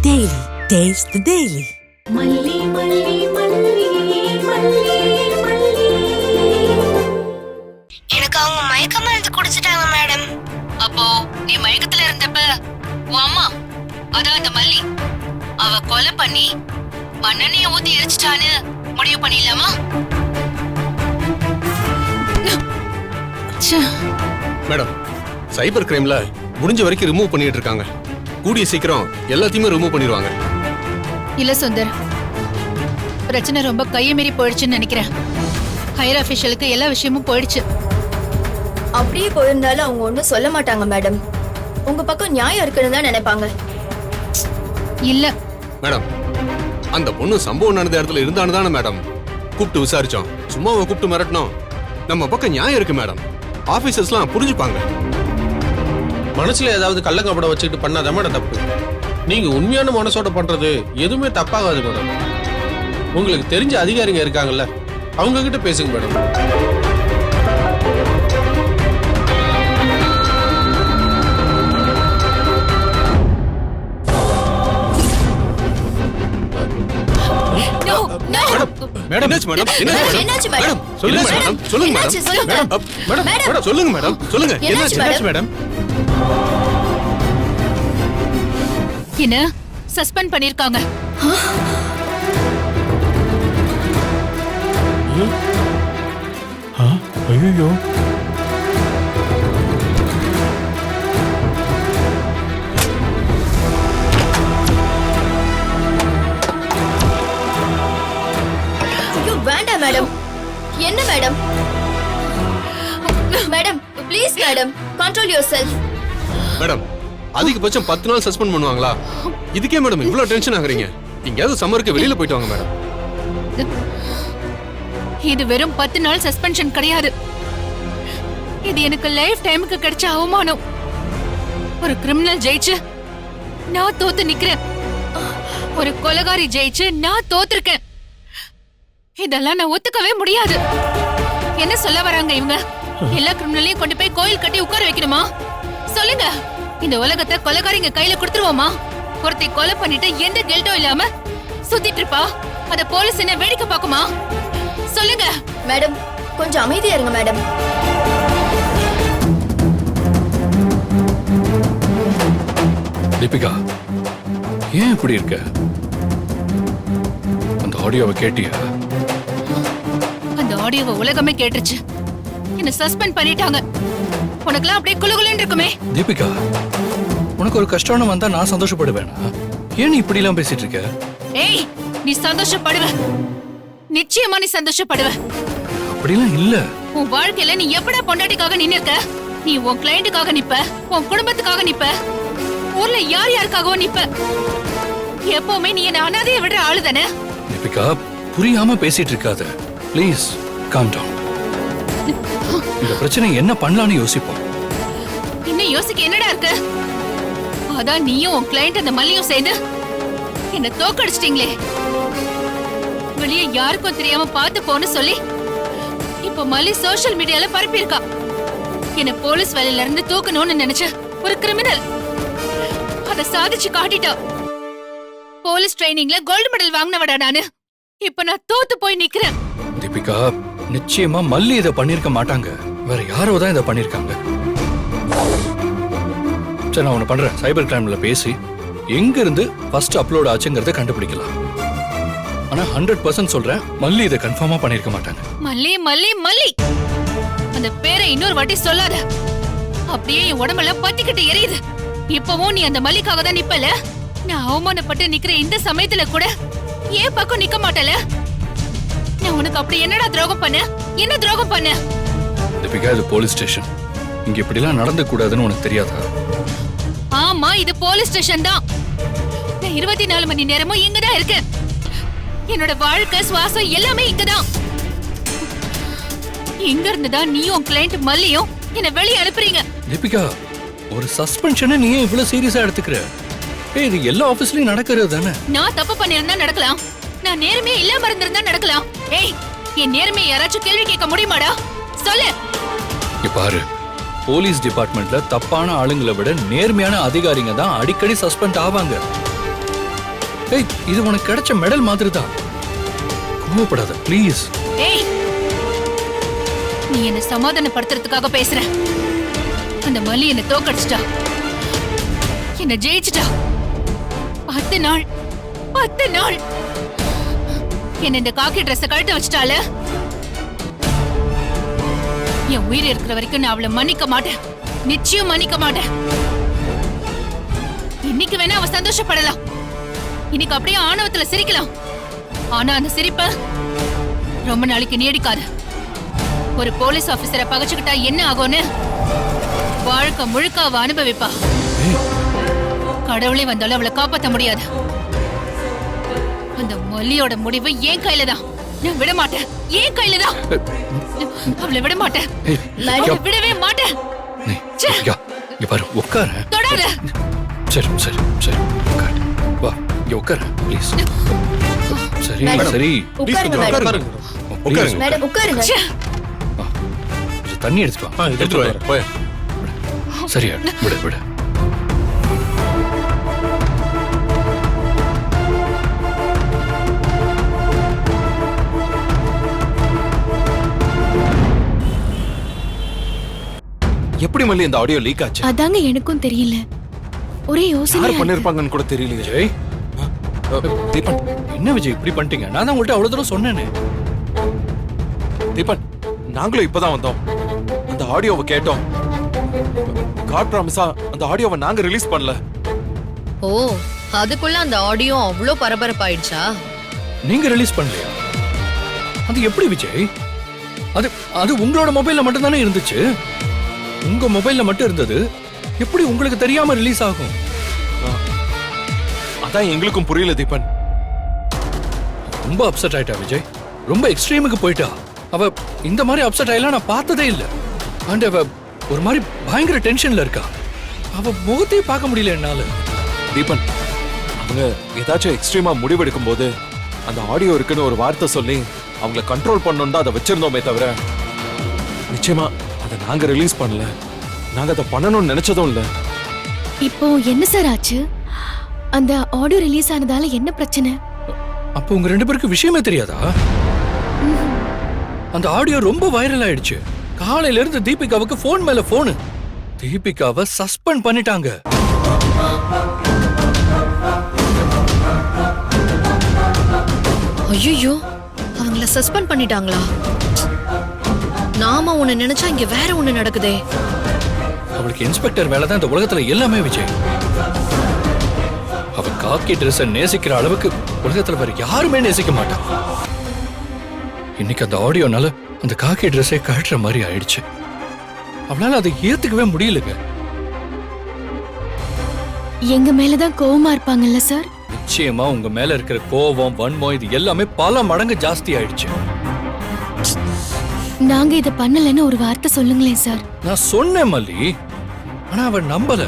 Daily. Taste the Daily. மல்லி மல்லி மல்லி மல்லி மல்லி. எனக்கு அவங்க மயக்க மருந்து குடிச்சிட்டாங்க மேடம். அப்போ நீ மயக்கத்துல இருந்தப்ப உன் அம்மா அதான் அந்த மல்லி அவ கொலை பண்ணி மண்ணெண்ணைய ஊத்தி எரிச்சிட்டான்னு முடிவு பண்ணிடலாமா? மேடம், சைபர் கிரைம்ல முடிஞ்ச வரைக்கும் ரிமூவ் பண்ணிட்டு இருக்காங்க. கூடிய சீக்கிரம் எல்லாத்தையுமே ரிமூவ் பண்ணிடுவாங்க. இல்ல சுந்தர், பிரச்சனை ரொம்ப கையை மீறி போயிடுச்சுன்னு நினைக்கிறேன். ஹையர் அபிஷியலுக்கு எல்லா விஷயமும் போயிடுச்சு. அப்படியே போயிருந்தாலும் அவங்க ஒண்ணும் சொல்ல மாட்டாங்க மேடம். உங்க பக்கம் நியாயம் இருக்குன்னு தான் நினைப்பாங்க. இல்ல மேடம், அந்த பொண்ணு சம்பவம் நடந்த இடத்துல இருந்தானு தானே மேடம் கூப்பிட்டு விசாரிச்சோம். சும்மா அவன் கூப்பிட்டு மிரட்டணும். நம்ம பக்கம் நியாயம் இருக்கு மேடம். ஆபீசர்ஸ்லாம் புரிஞ்சுப்பாங்க. மனசுல ஏதாவது கள்ளக்கபடம் வச்சுக்கிட்டு பண்ணாத மேடம் தப்பு. நீங்க உண்மையான மனசோட பண்றது எதுவுமே தப்பாகாது மேடம். உங்களுக்கு தெரிஞ்ச அதிகாரிங்க இருக்காங்கல்ல, அவங்க கிட்ட பேசுங்க மேடம். என்னாச்சு மேடம்? என்னாச்சு மேடம்? சொல்லுங்க மேடம். சொல்லுங்க என்னாச்சு? சொல்லுங்க. மேடம். மேடம், சொல்லுங்க மேடம். சொல்லுங்க. என்னாச்சு மேடம்? என்ன சஸ்பெண்ட் பண்ணிருக்காங்க. ஐயோ, ஐயோ வேண்டாம் மேடம். என்ன madam? Madam please madam, control your self. Madam, அதிகபட்சம் 10 நாள் சஸ்பெண்ட் பண்ணுவாங்களா? இதுக்கே மேடம் இவ்வளவு டென்ஷன் ஆகுறீங்க? எங்கயாவது சம்மருக்கு வெளியில போயிட்டு வாங்க மேடம். இது வெறும் 10 நாள் சஸ்பென்ஷன் கிடையாது. இது எனக்கு லைஃப் டைமுக்கு கிடைச்ச அவமானம். ஒரு கிரிமினல் ஜெயிச்சு நான் தோத்து நிக்கிறேன். ஒரு கொலைகாரி ஜெயிச்சு நான் தோத்துருக்கேன். இதெல்லாம் நான் ஒத்துக்கவே முடியாது. என்ன சொல்ல வராங்க இவங்க? எல்லா கிரிமினலையும் கொண்டு போய் கோயில் கட்டி உட்கார வைக்கணுமா? சொல்லுங்க, இந்த உலகத்தை கொலைகாரிங்க கையில கொடுத்துருவோமா? ஒருத்தை கொலை பண்ணிட்டு எந்த கில்ட்டும் இல்லாம சுத்திட்டு இருப்பா, அத போலீஸ் என்ன வேடிக்கை பார்க்குமா? சொல்லுங்க மேடம், கொஞ்சம் அமைதியா இருங்க மேடம். தீபிகா, ஏன் இப்படி இருக்க? அந்த ஆடியோவை கேட்டியா? அந்த ஆடியோவை உலகமே கேட்டுருச்சு. என்ன சஸ்பெண்ட் பண்ணிட்டாங்க. உனக்குலாம் அப்படியே குலுகுலுன்னு இருக்குமே. தீபிகா, உனக்கு ஒரு கஷ்டம்னு வந்தா நான் சந்தோஷப்படுவேனா? ஏன் நீ இப்படி எல்லாம் பேசிட்டு இருக்க? ஏய், நீ சந்தோஷப்படுவ. நிச்சயமா நீ சந்தோஷப்படுவ. அப்படிலாம் இல்ல. உன் வாழ்க்கையில நீ எப்படா பொண்டாட்டிக்காக நின்னுக்க? நீ உன் கிளையண்ட்டுக்காக நிப்ப, உன் குடும்பத்துக்காக நிப்ப, ஊர்ல யார் யாருக்காகவோ நிப்ப. எப்பவுமே நீ என்ன அனாதையை விடுற ஆளு தானே. தீபிகா, புரியாம பேசிட்டு இருக்காத. Please calm down. இந்த பிரச்சனை என்ன பண்ணலாம்னு யோசிப்போம். இன்னும் யோசிக்க என்னடா இருக்கு? அதான் நீயும் உன் கிளையண்ட் அந்த மல்லியும் சேர்ந்து என்ன தோக்கடிச்சிட்டீங்களே. வெளியே யாருக்கும் தெரியாம பார்த்து போன்னு சொல்லி இப்ப மல்லி சோஷியல் மீடியால பரப்பியிருக்கா. என்ன போலீஸ் வேலையில இருந்து தூக்கணும்னு நினைச்ச ஒரு கிரிமினல் அத சாதிச்சு காட்டிட்டா. போலீஸ் ட்ரைனிங்ல கோல்டு மெடல் வாங்கினவடா நானு. இப்ப நான் தோத்து போய் நிக்கிறேன். தீபிகா, நிச்சயமா மல்லி இதை பண்ணிருக்க மாட்டாங்க. வேற யாரோ தான் இதை பண்ணிருக்காங்க. சரி, நான் ஒண்ணு பண்றேன். சைபர் கிரைம்ல பேசி எங்க இருந்து ஃபர்ஸ்ட் அப்லோட் ஆச்சுங்கறத கண்டுபிடிக்கலாம். ஆனா 100% சொல்றேன், மல்லி இதை கன்ஃபார்மா பண்ணிருக்க மாட்டாங்க. மல்லி மல்லி மல்லி அந்த பேரை இன்னொரு வாட்டி சொல்லாத. அப்படியே என் உடம்பெல்லாம் பத்திக்கிட்டு எரியுது. இப்பவும் நீ அந்த மல்லிக்காக தான் நிப்பல. நான் அவமானப்பட்டு நிக்கிற இந்த சமயத்துல கூட ஏன் பக்கம் நிக்க மாட்டல? நான் உனக்கு அப்படி என்னடா துரோகம் பண்ண? என்ன துரோகம் பண்ண? தீபிகா, இது போலீஸ் ஸ்டேஷன். இங்க இப்படி எல்லாம் நடந்து கூடாதுன்னு உனக்கு தெரியாதா? ஆமா, இது போலீஸ் ஸ்டேஷன் தான். நான் 24 மணி நேரமும் இங்கதான் இருக்கேன். என்னோட வாழ்க்கை சுவாசம் எல்லாமே இங்கதான். இங்க இருந்துதான் நீயும் கிளையண்ட் மல்லியும் என்ன வெளியே அனுப்புறீங்க. தீபிகா, ஒரு சஸ்பென்ஷனை நீ ஏன் இவ்வளவு சீரியஸா எடுத்துக்கிற? இது எல்லா ஆபீஸ்லயும் நடக்கிறது தானே. நான் தப்பு பண்ணிருந்தா நடக்கலாம். நான் நேர்மையா இல்லாம இருந்திருந்தா நடக்கலாம். ஏய், என் நேர்மையை யாராச்சும் கேள்வி கேட்க முடியுமாடா? சொல்லு. பாரு, போலீஸ் டிபார்ட்மெண்ட்ல தப்பான ஆளுங்களை விட நேர்மையான அதிகாரிங்க தான் அடிக்கடி சஸ்பெண்ட் ஆவாங்க. ஏய் இது உனக்கு கிடைச்ச மெடல் மாதிரி தான். கோவப்படாத ப்ளீஸ். ஏய், நீ என்ன சமாதானப்படுத்துறதுக்காக பேசுற. அந்த மல்லி என்ன தோக்கடிச்சிட்டா, என்ன ஜெயிச்சிட்டா. 10 நாள் என்ன இந்த காக்கி ட்ரெஸ் கழட்ட வச்சிட்டால. என் உயிர் இருக்கிற வரைக்கும் நான் அவளை மன்னிக்க மாட்டேன், நிச்சயம் மன்னிக்க மாட்டேன். இன்னைக்கு வேணா அவ சந்தோஷப்படலாம், இன்னைக்கு அப்படியே ஆணவத்துல சிரிக்கலாம். ஆனா அந்த சிரிப்ப ரொம்ப நாளைக்கு நீடிக்காது. ஒரு போலீஸ் ஆபீசரை பகைச்சுக்கிட்டா என்ன ஆகும்னு வாழ்க்கை முழுக்க அவ அனுபவிப்பா. கடவுளே வந்தாலும் அவளை காப்பாற்ற முடியாது. அந்த மல்லியோட முடிவு என் கையில தான். நான் விட மாட்டேன், என் கையில தான். அவளை விட மாட்டேன், அவளை விடவே மாட்டேன். பாரு உட்கார. தொடாத. சரி சரி சரி உட்காரு. வா இங்க உட்காரு ப்ளீஸ். சரி சரி உட்காருங்க மேடம். உட்காருங்க. மேடம் உட்காருங்க. கொஞ்சம் தண்ணி எடுத்துட்டு வா. எடுத்துட்டு வா. போய். சரியா விடு விடு. எப்படி மல்லி இந்த ஆடியோ லீக் ஆச்சு? அதாங்க எனக்கும் தெரியல, ஒரே யோசனை. யார் பண்ணிருப்பாங்கன்னு கூட தெரியலையே. விஜய் தீபன், என்ன விஜய் இப்படி பண்ணிட்டீங்க? நான் தான் உங்கள்ட்ட அவ்வளவு தூரம் சொன்னேனே. தீபன், நாங்களும் இப்பதான் வந்தோம். அந்த ஆடியோவை கேட்டோம். காட் ப்ராமிஸா அந்த ஆடியோவை நாங்க ரிலீஸ் பண்ணல. ஓ, அதுக்குள்ள அந்த ஆடியோ அவ்ளோ பரபரப்பாயிடுச்சா? நீங்க ரிலீஸ் பண்ணலையா? அது எப்படி விஜய்? அது அது உங்களோட மொபைல்ல மட்டும் தானே இருந்துச்சு. உங்க மொபைல்ல மட்டும் இருந்தது, எப்படி உங்களுக்கு தெரியாம ரிலீஸ் ஆகும்? அதான் எங்களுக்கும் புரியல தீபன். ரொம்ப அப்செட் ஆயிட்டா விஜய், ரொம்ப எக்ஸ்ட்ரீமுக்கு போயிட்டா. அவ இந்த மாதிரி அப்செட் ஆயிலாம் நான் பார்த்ததே இல்ல. அண்ட் அவ ஒரு மாதிரி பயங்கர டென்ஷன்ல இருக்கா. அவ முகத்தையே பார்க்க முடியல என்னால. தீபன், அவங்க ஏதாச்சும் எக்ஸ்ட்ரீமா முடிவெடுக்கும் போது அந்த ஆடியோ இருக்குன்னு ஒரு வார்த்தை சொல்லி அவங்கள கண்ட்ரோல் பண்ணணும் தான் அதை வச்சிருந்தோமே தவிர நிச்சயமா அதை நாங்க ரிலீஸ் பண்ணல. நாங்க அதை பண்ணணும்னு நினைச்சதும் இல்ல. இப்போ என்ன சார் ஆச்சு? அந்த ஆடியோ ரிலீஸ் ஆனதால என்ன பிரச்சனை? அப்போ உங்க 2 பேருக்கு விஷயமே தெரியாதா? அந்த ஆடியோ ரொம்ப வைரல் ஆயிடுச்சு. காலையில இருந்து தீபிகாவுக்கு போன் மேல போன். தீபிகாவை சஸ்பெண்ட் பண்ணிட்டாங்க. ஐயோ, அவங்கள சஸ்பெண்ட் பண்ணிட்டாங்களா? நாம ஒண்ணு நினைச்சா இங்க வேற ஒண்ணு நடக்குதே. அவளுக்கு இன்ஸ்பெக்டர் வேலை தான் இந்த உலகத்துல எல்லாமே விஜய். அவ காக்கி ட்ரெஸ் நேசிக்கிற அளவுக்கு உலகத்துல வேற யாருமே நேசிக்க மாட்டான். இன்னைக்கு அந்த ஆடியோனால அந்த காக்கி ட்ரெஸ்ஸே கழட்டுற மாதிரி ஆயிடுச்சு. அவளால அதை ஏத்துக்கவே முடியலங்க. எங்க மேலதான் கோவமா இருப்பாங்கல்ல சார்? நிச்சயமா உங்க மேல இருக்கிற கோபம், வன்மம் இது எல்லாமே பல மடங்கு ஜாஸ்தி ஆயிடுச்சு. நாங்க இத பண்ணலன்னு ஒரு வார்த்தை சொல்லுங்களேன் சார். நான் சொன்னேன் மல்லி, ஆனா அவ நம்பல.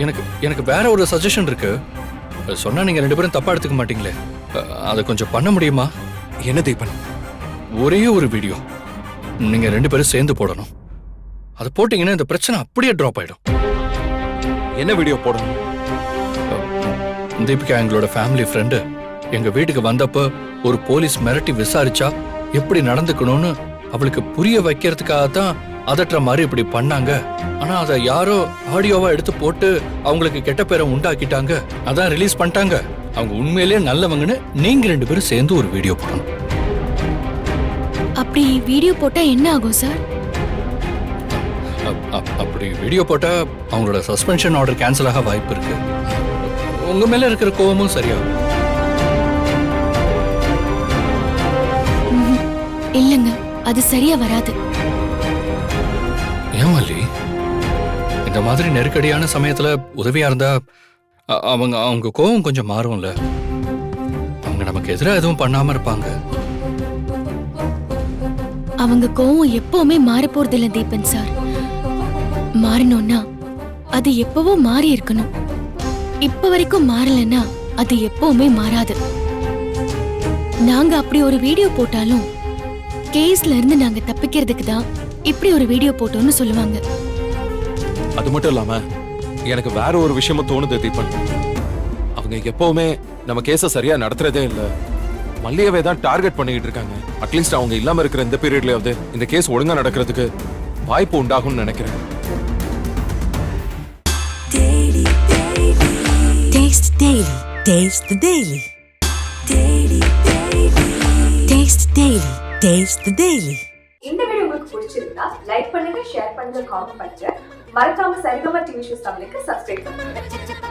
எனக்கு எனக்கு வேற ஒரு சஜஷன் இருக்கு. சொன்னா நீங்க 2 பேரும் தப்பா எடுத்துக்க மாட்டீங்களே. அதை கொஞ்சம் பண்ண முடியுமா? என்ன தீபன்? ஒரே ஒரு வீடியோ நீங்க 2 பேரும் சேர்ந்து போடணும். அதை போட்டீங்கன்னா இந்த பிரச்சனை அப்படியே டிராப் ஆயிடும். என்ன வீடியோ போடணும்? தீபிகா எங்களோட ஃபேமிலி ஃப்ரெண்டு. எங்க வீட்டுக்கு வந்தப்ப ஒரு போலீஸ் மிரட்டி விசாரிச்சா எப்படி நடந்துக்கணும்னு அவளுக்கு புரிய வைக்கிறதுக்காக தான் அதட்டுற மாதிரி இப்படி பண்ணாங்க. ஆனா அதை யாரோ ஆடியோவா எடுத்து போட்டு அவங்களுக்கு கெட்ட பேரை உண்டாக்கிட்டாங்க. அதான் ரிலீஸ் பண்ணிட்டாங்க. அவங்க உண்மையிலேயே நல்லவங்கன்னு நீங்க 2 பேரும் சேர்ந்து ஒரு வீடியோ போடணும். அப்படி வீடியோ போட்டா என்ன ஆகும் சார்? அப்படி வீடியோ போட்டா அவங்களோட சஸ்பென்ஷன் ஆர்டர் கேன்சல் ஆக வாய்ப்பு இருக்கு. உங்க மேல இருக்கிற கோவமும் சரியாகும். இல்லங்க, அது சரியா வராது. ஏன் மல்லி, இந்த மாதிரி நெருக்கடியான சமயத்துல உதவியா இருந்தா அவங்க கோவம் கொஞ்சம் மாறும்ல. அவங்க நமக்கு எதிராக எதுவும் பண்ணாம இருப்பாங்க. அவங்க கோவம் எப்பவுமே மாற போறது இல்ல தீபன் சார். மாறணும்னா அது எப்பவோ மாறி இருக்கணும். இப்ப வரைக்கும் மாறலன்னா அது எப்பவுமே மாறாது. நாங்க அப்படி ஒரு வீடியோ போட்டாலும் கேஸ்ல இருந்து நாங்க தப்பிக்கிறதுக்கு தான் இப்படி ஒரு வீடியோ போட்டோம்னு சொல்லுவாங்க. அது மட்டும் இல்லாம எனக்கு வேற ஒரு விஷயமும் தோணுது தீபன். அவங்க இவங்க எப்பவுமே நம்ம கேஸ சரியா நடத்துறதே இல்ல. மல்லியவே தான் டார்கெட் பண்ணிக்கிட்டு இருக்காங்க. அட்லீஸ்ட் அவங்க இல்லாம இருக்கிற இந்த பீரியட்லயாவது இந்த கேஸ் ஒழுங்கா நடக்கிறதுக்கு வாய்ப்பு உண்டாகும்னு நினைக்கிறேன். Taste Daily. Taste the Daily. Taste Daily. Taste the Daily. இந்த வீடியோ உங்களுக்கு பிடிச்சிருந்தா லைக் பண்ணுங்க, ஷேர் பண்ணுங்க, காமெண்ட் பண்ணுங்க. மறக்காம சரிகமா டிவி ஷோஸ் தமிழுக்கு சப்ஸ்கிரைப் பண்ணுங்க.